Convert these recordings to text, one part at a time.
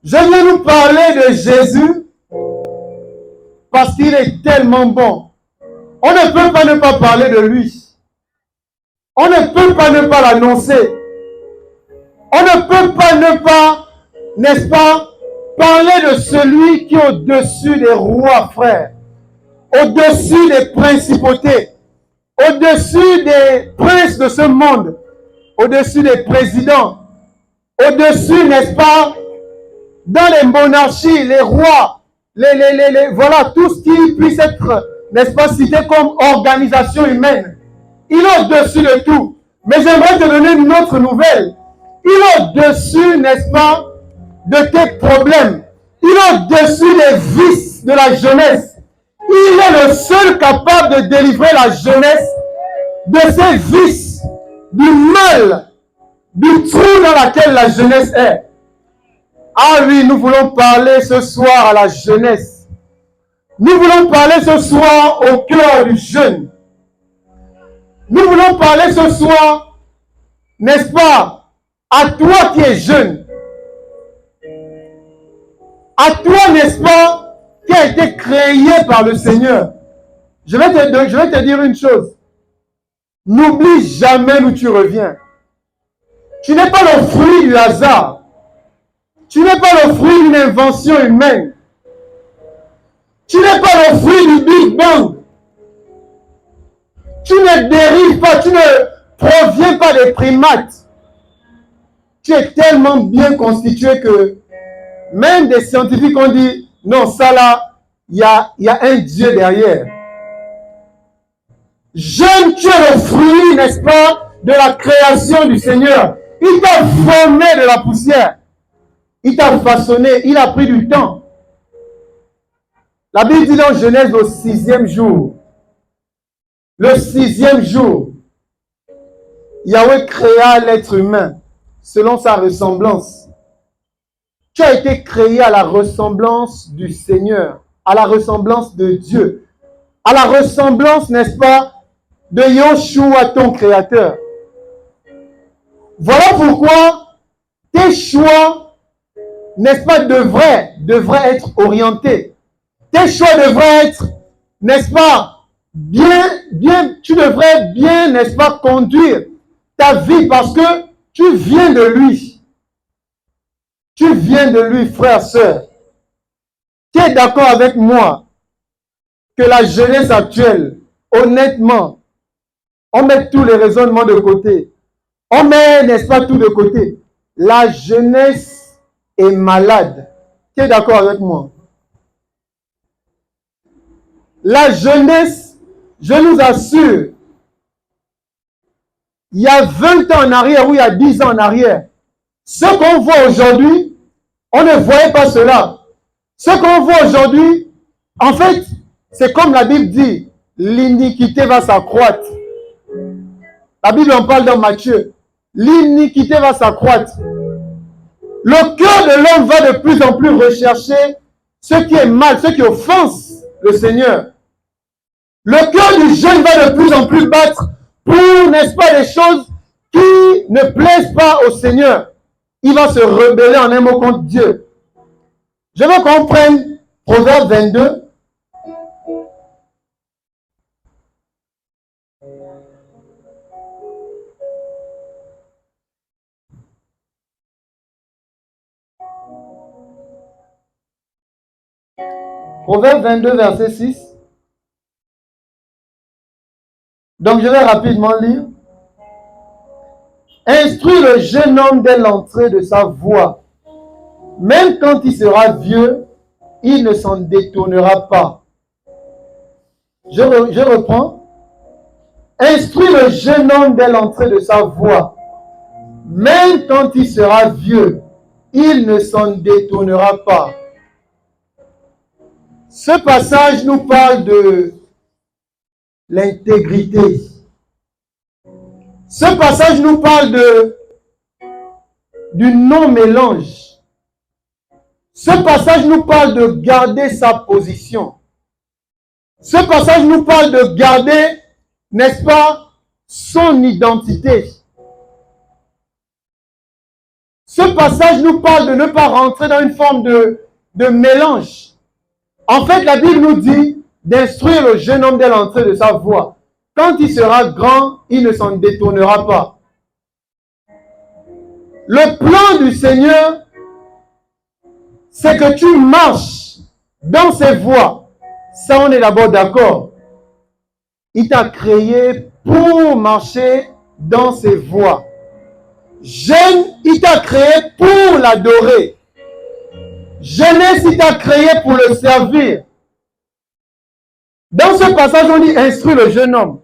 Je viens nous parler de Jésus parce qu'il est tellement bon. On ne peut pas ne pas parler de lui. On ne peut pas ne pas l'annoncer. On ne peut pas ne pas, n'est-ce pas, parler de celui qui est au-dessus des rois, frères, au-dessus des principautés, au-dessus des princes de ce monde, au-dessus des présidents, au-dessus, n'est-ce pas, dans les monarchies, les rois, voilà, tout ce qui puisse être, n'est-ce pas, cité comme organisation humaine. Il est au-dessus de tout. Mais j'aimerais te donner une autre nouvelle. Il est au-dessus, n'est-ce pas, de tes problèmes. Il est au-dessus des vices de la jeunesse. Il est le seul capable de délivrer la jeunesse de ces vices, du mal, du trou dans lequel la jeunesse est. Ah oui, nous voulons parler ce soir à la jeunesse. Nous voulons parler ce soir au cœur du jeune. Nous voulons parler ce soir, n'est-ce pas, à toi qui es jeune. À toi, n'est-ce pas, qui a été créé par le Seigneur. Je vais te dire une chose. N'oublie jamais d'où tu reviens. Tu n'es pas le fruit du hasard. Tu n'es pas le fruit d'une invention humaine. Tu n'es pas le fruit du Big Bang. Tu ne dérives pas, tu ne proviens pas des primates. Tu es tellement bien constitué que même des scientifiques ont dit, non, ça là, il y a un Dieu derrière. Jeune, tu es le fruit, n'est-ce pas, de la création du Seigneur. Il t'a formé de la poussière. Il t'a façonné, il a pris du temps. La Bible dit dans Genèse au 6e jour, le 6e jour, Yahweh créa l'être humain selon sa ressemblance. Tu as été créé à la ressemblance du Seigneur, à la ressemblance de Dieu, à la ressemblance, n'est-ce pas, de Yoshua, ton créateur. Voilà pourquoi tes choix, n'est-ce pas, devraient être orientés. Tes choix devraient être, n'est-ce pas, tu devrais bien, n'est-ce pas, conduire ta vie parce que tu viens de lui. Tu viens de lui, frère, sœur. Tu es d'accord avec moi que la jeunesse actuelle, honnêtement, on met tous les raisonnements de côté. On met, n'est-ce pas, tout de côté. La jeunesse est malade. Tu es d'accord avec moi? La jeunesse, je nous assure, il y a 20 ans en arrière ou il y a 10 ans en arrière, ce qu'on voit aujourd'hui, on ne voyait pas cela. Ce qu'on voit aujourd'hui, en fait, c'est comme la Bible dit, l'iniquité va s'accroître. La Bible en parle dans Matthieu. L'iniquité va s'accroître. Le cœur de l'homme va de plus en plus rechercher ce qui est mal, ce qui offense le Seigneur. Le cœur du jeune va de plus en plus battre pour, n'est-ce pas, des choses qui ne plaisent pas au Seigneur. Il va se rebeller en un mot contre Dieu. Je veux qu'on prenne Proverbe 22. Proverbe 22, verset 6. Donc, je vais rapidement lire. Instruis le jeune homme dès l'entrée de sa voie. Même quand il sera vieux, il ne s'en détournera pas. Je reprends. Instruis le jeune homme dès l'entrée de sa voie. Même quand il sera vieux, il ne s'en détournera pas. Ce passage nous parle de l'intégrité. Ce passage nous parle du non-mélange. Ce passage nous parle de garder sa position. Ce passage nous parle de garder, n'est-ce pas, son identité. Ce passage nous parle de ne pas rentrer dans une forme de mélange. En fait, la Bible nous dit d'instruire le jeune homme dès l'entrée de sa voie. Quand il sera grand, il ne s'en détournera pas. Le plan du Seigneur, c'est que tu marches dans ses voies. Ça, on est d'abord d'accord. Il t'a créé pour marcher dans ses voies. Jeune, il t'a créé pour l'adorer. Jeunesse, il t'a créé pour le servir. Dans ce passage, on dit instruire le jeune homme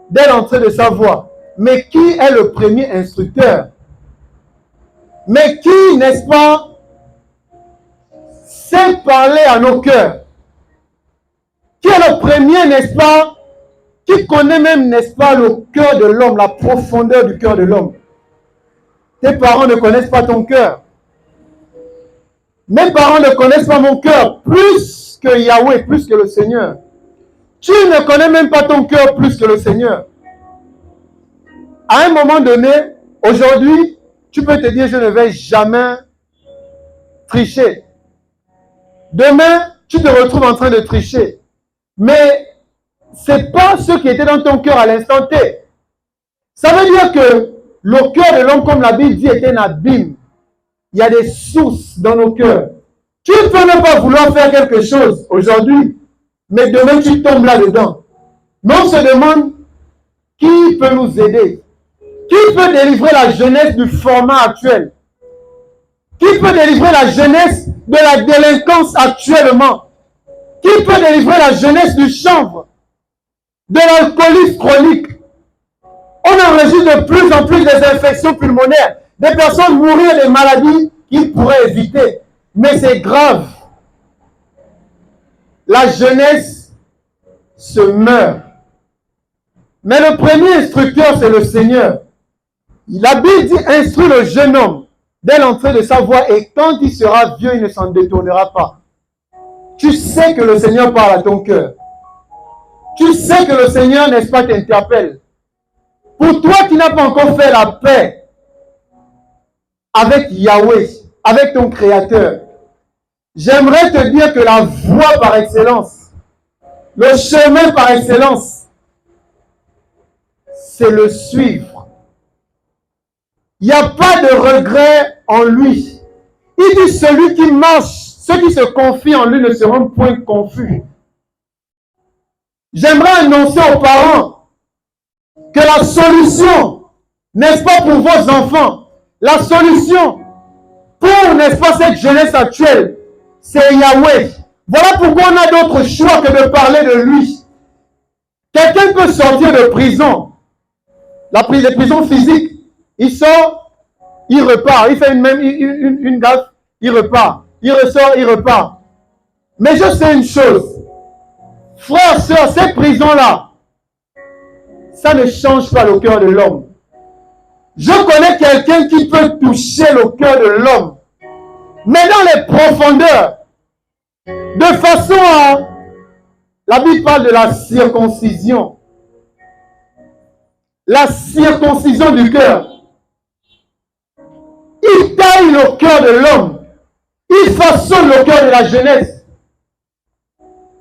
dès l'entrée de sa voie. Mais qui est le premier instructeur? Mais qui, n'est-ce pas, sait parler à nos cœurs? Qui est le premier, n'est-ce pas, qui connaît même, n'est-ce pas, le cœur de l'homme, la profondeur du cœur de l'homme? Tes parents ne connaissent pas ton cœur. Mes parents ne connaissent pas mon cœur plus que Yahweh, plus que le Seigneur. Tu ne connais même pas ton cœur plus que le Seigneur. À un moment donné, aujourd'hui, tu peux te dire, je ne vais jamais tricher. Demain, tu te retrouves en train de tricher. Mais ce n'est pas ce qui était dans ton cœur à l'instant T. Ça veut dire que le cœur de l'homme, comme la Bible dit, est un abîme. Il y a des sources dans nos cœurs. Tu peux ne pas vouloir faire quelque chose aujourd'hui, mais demain tu tombes là-dedans. Mais on se demande qui peut nous aider? Qui peut délivrer la jeunesse du format actuel? Qui peut délivrer la jeunesse de la délinquance actuellement? Qui peut délivrer la jeunesse du chanvre, de l'alcoolisme chronique? On enregistre de plus en plus des infections pulmonaires, des personnes mourir des maladies qu'ils pourraient éviter. Mais c'est grave. La jeunesse se meurt. Mais le premier instructeur, c'est le Seigneur. La Bible dit instruire le jeune homme dès l'entrée de sa voie, et quand il sera vieux, il ne s'en détournera pas. Tu sais que le Seigneur parle à ton cœur. Tu sais que le Seigneur, n'est-ce pas, t'interpelle. Pour toi qui n'as pas encore fait la paix avec Yahweh, avec ton Créateur, j'aimerais te dire que la voie par excellence, le chemin par excellence, c'est le suivre. Il n'y a pas de regret en lui. Il dit celui qui marche, ceux qui se confient en lui ne seront point confus. J'aimerais annoncer aux parents que la solution, n'est-ce pas, pour vos enfants, la solution pour, n'est-ce pas, cette jeunesse actuelle, c'est Yahweh. Voilà pourquoi on a d'autres choix que de parler de lui. Quelqu'un peut sortir de prison, les prisons physiques, il sort, il repart, il fait une gaffe, il repart, il ressort, il repart. Mais je sais une chose, frères, sœurs, ces prisons-là, ça ne change pas le cœur de l'homme. Je connais quelqu'un qui peut toucher le cœur de l'homme, mais dans les profondeurs, de façon à... La Bible parle de la circoncision. La circoncision du cœur. Il taille le cœur de l'homme. Il façonne le cœur de la jeunesse.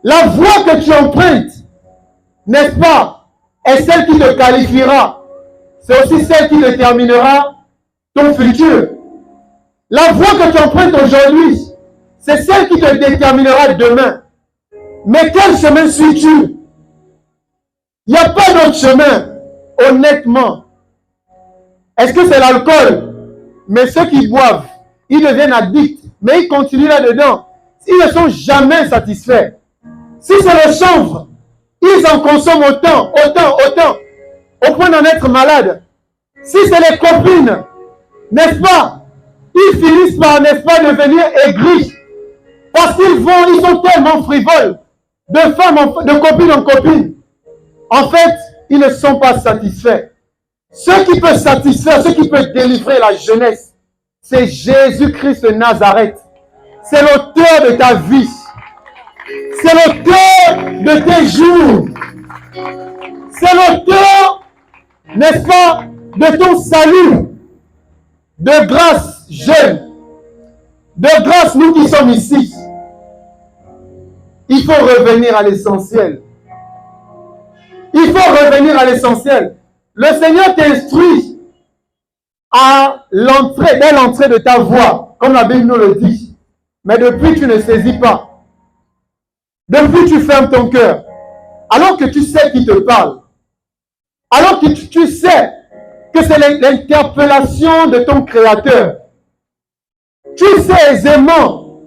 La voie que tu empruntes, n'est-ce pas, est celle qui te qualifiera. C'est aussi celle qui déterminera ton futur. La voie que tu empruntes aujourd'hui, c'est celle qui te déterminera demain. Mais quel chemin suis-tu? Il n'y a pas d'autre chemin, honnêtement. Est-ce que c'est l'alcool? Mais ceux qui boivent, ils deviennent addicts, mais ils continuent là-dedans. Ils ne sont jamais satisfaits. Si c'est le chanvre, ils en consomment autant, au point d'en être malades. Si c'est les copines, n'est-ce pas, ils finissent par, n'est-ce pas, devenir aigris. Parce ils sont tellement frivoles, de femmes, de copine en copine. En fait, ils ne sont pas satisfaits. Ce qui peut satisfaire, ce qui peut délivrer la jeunesse, c'est Jésus-Christ de Nazareth. C'est l'auteur de ta vie. C'est l'auteur de tes jours. C'est l'auteur, n'est-ce pas, de ton salut. De grâce, jeunes, de grâce, nous qui sommes ici, il faut revenir à l'essentiel. Il faut revenir à l'essentiel. Le Seigneur t'instruit à l'entrée, dès l'entrée de ta voix, comme la Bible nous le dit. Mais depuis, tu ne saisis pas. Depuis, tu fermes ton cœur. Alors que tu sais qui te parle. Alors que tu sais que c'est l'interpellation de ton Créateur. Tu sais aisément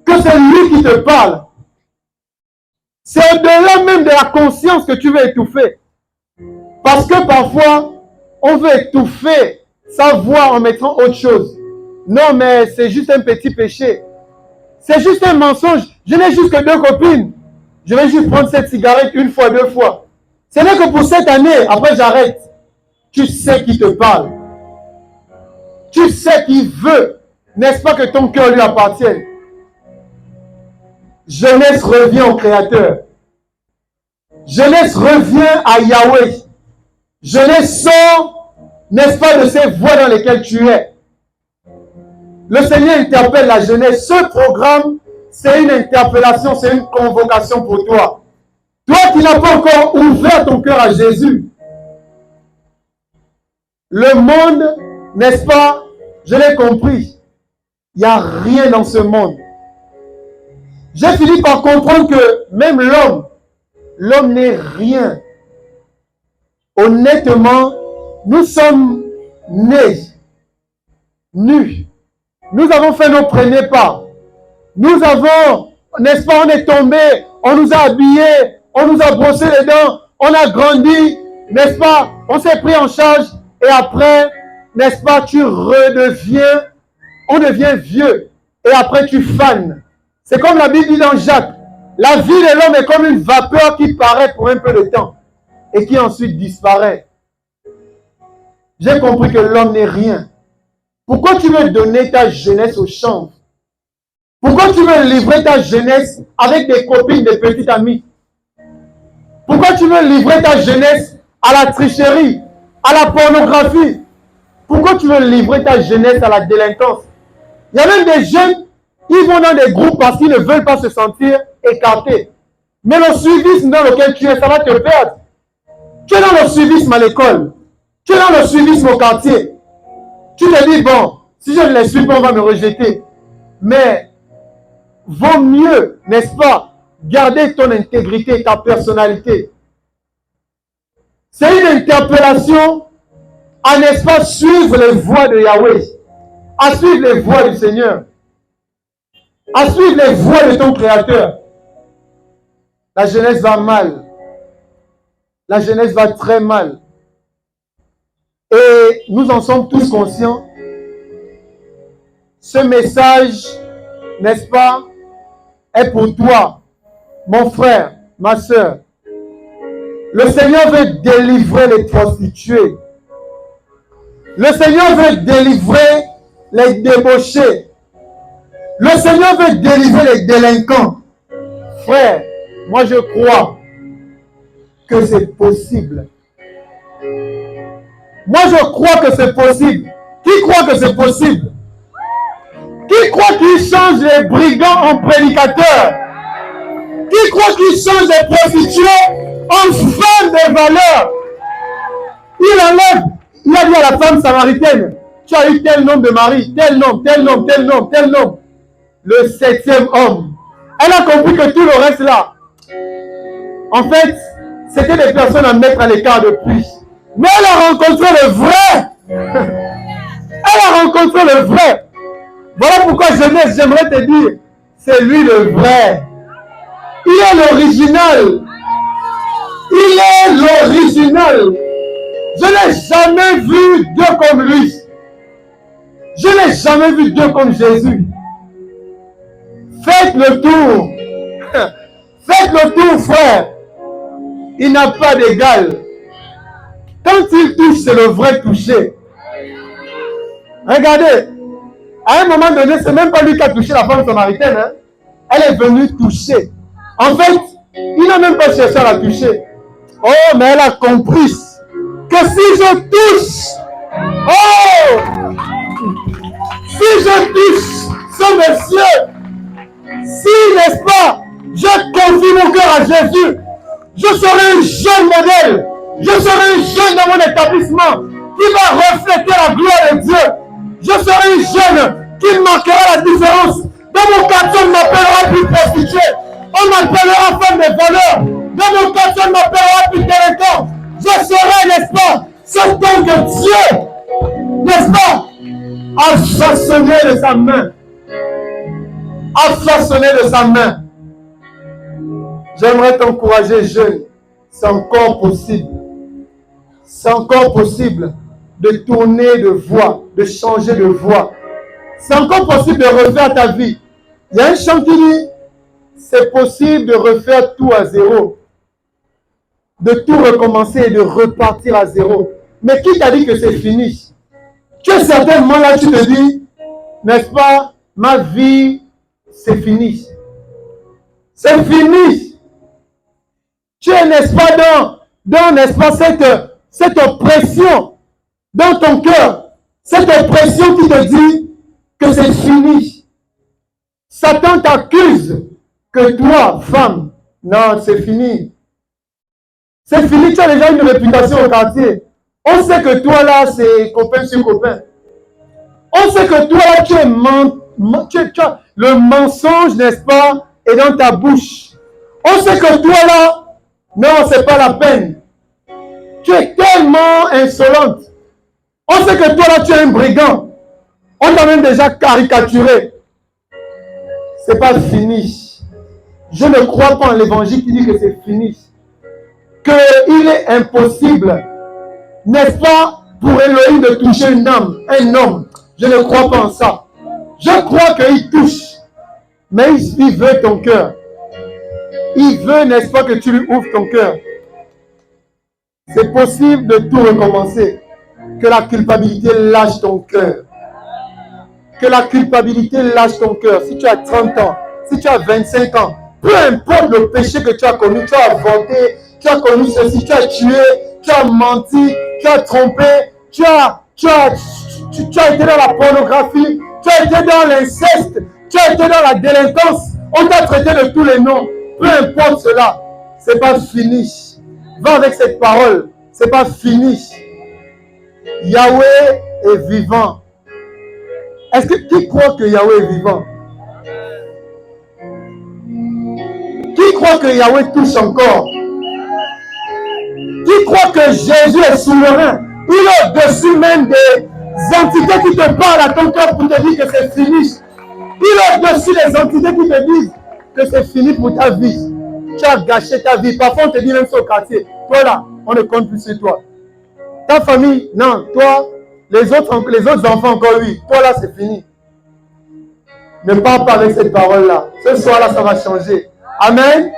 que c'est lui qui te parle. C'est au-delà même de la conscience que tu veux étouffer. Parce que parfois, on veut étouffer sa voix en mettant autre chose. Non, mais c'est juste un petit péché. C'est juste un mensonge. Je n'ai juste que 2 copines. Je vais juste prendre cette cigarette 1 fois, 2 fois. Ce n'est que pour cette année. Après, j'arrête. Tu sais qui te parle. Tu sais qui veut. N'est-ce pas que ton cœur lui appartienne? Jeunesse revient au Créateur. Jeunesse revient à Yahweh. Jeunesse sort, n'est-ce pas, de ces voies dans lesquelles tu es. Le Seigneur interpelle la jeunesse. Ce programme, c'est une interpellation, c'est une convocation pour toi. Toi qui n'as pas encore ouvert ton cœur à Jésus. Le monde, n'est-ce pas, je l'ai compris. Il n'y a rien dans ce monde. J'ai fini par comprendre que même l'homme n'est rien. Honnêtement, nous sommes nés, nus. Nous avons fait nos premiers pas. Nous avons, n'est-ce pas, on est tombé, on nous a habillés, on nous a brossé les dents, on a grandi, n'est-ce pas, on s'est pris en charge et après, n'est-ce pas, tu redeviens, on devient vieux et après tu fanes. C'est comme la Bible dit dans Jacques, la vie de l'homme est comme une vapeur qui paraît pour un peu de temps et qui ensuite disparaît. J'ai compris que l'homme n'est rien. Pourquoi tu veux donner ta jeunesse au chanvre? Pourquoi tu veux livrer ta jeunesse avec des copines, des petites amies? Pourquoi tu veux livrer ta jeunesse à la tricherie, à la pornographie? Pourquoi tu veux livrer ta jeunesse à la délinquance? Il y a même des jeunes, ils vont dans des groupes parce qu'ils ne veulent pas se sentir écartés. Mais le suivisme dans lequel tu es, ça va te perdre. Tu es dans le suivisme à l'école. Tu es dans le suivisme au quartier. Tu te dis, bon, si je ne les suis pas, on va me rejeter. Mais vaut mieux, n'est-ce pas, garder ton intégrité, ta personnalité. C'est une interpellation à, n'est-ce pas, suivre les voies de Yahweh, à suivre les voies du Seigneur, à suivre les voies de ton Créateur. La jeunesse va mal. La jeunesse va très mal. Et nous en sommes tous conscients. Ce message, n'est-ce pas, est pour toi, mon frère, ma soeur. Le Seigneur veut délivrer les prostituées. Le Seigneur veut délivrer les débauchés. Le Seigneur veut délivrer les délinquants. Frère, moi je crois que c'est possible. Moi je crois que c'est possible. Qui croit que c'est possible? Qui croit qu'il change les brigands en prédicateurs? Qui croit qu'il change les prostituées en femmes de valeur? Il enlève, il a dit à la femme samaritaine, tu as eu tel nombre de maris, tel nombre, tel nombre, tel nombre, tel nombre. Le 7e homme. Elle a compris que tout le reste là, en fait, c'était des personnes à mettre à l'écart de plus. Mais elle a rencontré le vrai. Elle a rencontré le vrai. Voilà pourquoi jeunesse, j'aimerais te dire, c'est lui le vrai. Il est l'original. Il est l'original. Je n'ai jamais vu Dieu comme lui. Je n'ai jamais vu Dieu comme Jésus. Faites le tour. Faites le tour, frère. Il n'a pas d'égal. Quand il touche, c'est le vrai toucher. Regardez. À un moment donné, c'est même pas lui qui a touché la femme samaritaine. Hein? Elle est venue toucher. En fait, il n'a même pas cherché à la toucher. Oh, mais elle a compris que si je touche, oh, Si je touche ce monsieur, si, n'est-ce pas, je confie mon cœur à Jésus, je serai un jeune modèle, je serai un jeune dans mon établissement qui va refléter la gloire de Dieu. Je serai un jeune qui marquera la différence. Dans mon quartier, on m'appellera plus prostitué, on m'appellera femme de valeur. Dans mon quartier, on m'appellera plus délinquant. Je serai, n'est-ce pas, ce don que Dieu, n'est-ce pas, a façonné de sa main. A façonné de sa main. J'aimerais t'encourager, jeune. C'est encore possible. C'est encore possible de tourner de voie, de changer de voie. C'est encore possible de refaire ta vie. Il y a un chant qui dit, c'est possible de refaire tout à zéro. De tout recommencer et de repartir à zéro. Mais qui t'a dit que c'est fini? Tu es certainement là, tu te dis, n'est-ce pas, ma vie, c'est fini. C'est fini. Tu es, n'est-ce pas, dans n'est-ce pas, cette oppression dans ton cœur. Cette oppression qui te dit que c'est fini. Satan t'accuse que toi, femme, non, c'est fini. C'est fini, tu as déjà une réputation au quartier. On sait que toi là, c'est copain sur copain. On sait que toi là, tu as le mensonge, n'est-ce pas, est dans ta bouche. On sait que toi là, non, c'est pas la peine. Tu es tellement insolente. On sait que toi là, tu es un brigand. On t'a même déjà caricaturé. C'est pas fini. Je ne crois pas en l'évangile qui dit que c'est fini. Qu'il est impossible, n'est-ce pas, pour Elohim de toucher une âme, un homme. Je ne crois pas en ça. Je crois qu'il touche, mais il veut ton cœur. Il veut, n'est-ce pas, que tu lui ouvres ton cœur. C'est possible de tout recommencer. Que la culpabilité lâche ton cœur. Que la culpabilité lâche ton cœur. Si tu as 30 ans, si tu as 25 ans, peu importe le péché que tu as commis, tu as inventé, tu as connu ceci, tu as tué, tu as menti, tu as trompé, tu as été dans la pornographie, tu as été dans l'inceste, tu as été dans la délinquance, on t'a traité de tous les noms. Peu importe cela, c'est pas fini. Va avec cette parole, c'est pas fini. Yahweh est vivant. Est-ce que qui croit que Yahweh est vivant? Qui croit que Yahweh touche encore? Qui croit que Jésus est souverain? Il est au-dessus même des entités qui te parlent à ton cœur pour te dire que c'est fini. Il est au-dessus des entités qui te disent que c'est fini pour ta vie. Tu as gâché ta vie. Parfois, on te dit même ça au quartier. Toi là, on ne compte plus sur toi. Ta famille, non. Toi, les autres enfants encore, oui. Toi là, c'est fini. Ne parle pas avec cette parole-là. Ce soir-là, ça va changer. Amen.